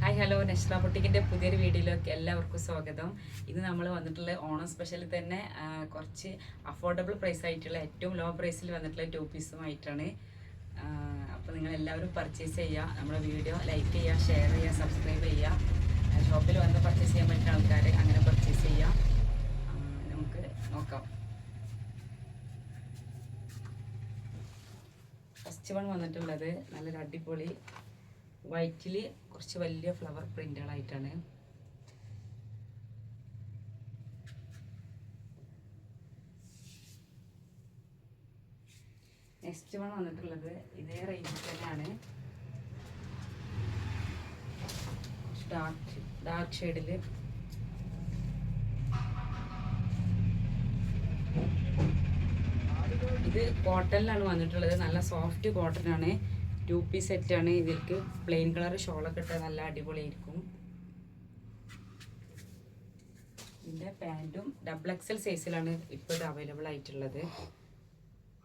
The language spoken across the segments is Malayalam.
ഹായ് ഹലോ നഷ്റ ബുട്ടിക്കിൻ്റെ പുതിയൊരു വീഡിയോയിലേക്ക് എല്ലാവർക്കും സ്വാഗതം. ഇന്ന് നമ്മൾ വന്നിട്ടുള്ള ഓണം സ്പെഷ്യലിൽ തന്നെ കുറച്ച് അഫോർഡബിൾ പ്രൈസ് ആയിട്ടുള്ള ഏറ്റവും ലോ പ്രൈസിൽ വന്നിട്ടുള്ള ടു പീസുമായിട്ടാണ്. അപ്പോൾ നിങ്ങളെല്ലാവരും പർച്ചേസ് ചെയ്യുക, നമ്മുടെ വീഡിയോ ലൈക്ക് ചെയ്യുക, ഷെയർ ചെയ്യുക, സബ്സ്ക്രൈബ് ചെയ്യുക. ഷോപ്പിൽ വന്ന് പർച്ചേസ് ചെയ്യാൻ പറ്റുന്ന ആൾക്കാർ അങ്ങനെ പർച്ചേസ് ചെയ്യുക. നമുക്ക് നോക്കാം. ഫസ്റ്റ് വൺ വന്നിട്ടുള്ളത് നല്ലൊരു അടിപൊളി വൈറ്റിൽ കുറച്ച് വലിയ ഫ്ലവർ പ്രിന്റുകളായിട്ടാണ്. നെക്സ്റ്റ് വൺ വന്നിട്ടുള്ളത് ഇതേ റേഞ്ചിൽ തന്നെയാണ്, ഡാർക്ക് ഷെയ്ഡിൽ ഇത് കോട്ടണിലാണ് വന്നിട്ടുള്ളത്. നല്ല സോഫ്റ്റ് കോട്ടൺ ആണ്. 2 പീസ് സെറ്റാണ്. ഇതിലേക്ക് പ്ലെയിൻ കളർ ഷോളൊക്കെ ഇട്ടാൽ നല്ല അടിപൊളിയായിരിക്കും. ഇതിൻ്റെ പാൻറ്റും XXL സൈസിലാണ് ഇപ്പോൾ ഇത് അവൈലബിൾ ആയിട്ടുള്ളത്.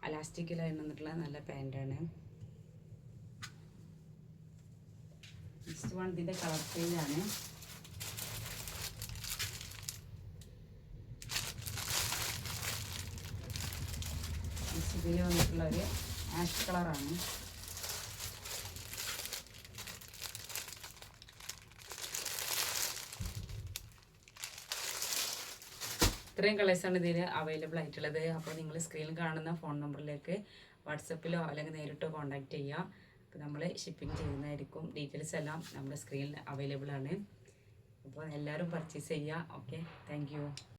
അലാസ്റ്റിക്കിലായി വന്നിട്ടുള്ള നല്ല പാൻറ്റാണ്. നെക്സ്റ്റ് വൺ ഇതിൻ്റെ കളർ ചേഞ്ചാണ്. ഇതിൽ വന്നിട്ടുള്ളൊരു ആഷ് കളറാണ്. ഇത്രയും കളേഴ്സാണ് ഇതിൽ അവൈലബിൾ ആയിട്ടുള്ളത്. അപ്പോൾ നിങ്ങൾ സ്ക്രീനിൽ കാണുന്ന ഫോൺ നമ്പറിലേക്ക് വാട്സപ്പിലോ അല്ലെങ്കിൽ നേരിട്ടോ കോൺടാക്റ്റ് ചെയ്യുക. അപ്പോൾ നമ്മൾ ഷിപ്പിംഗ് ചെയ്യുന്നതായിരിക്കും. ഡീറ്റെയിൽസ് എല്ലാം നമ്മുടെ സ്ക്രീനിൽ അവൈലബിൾ ആണ്. അപ്പോൾ എല്ലാവരും പർച്ചേസ് ചെയ്യുക. Okay, thank you.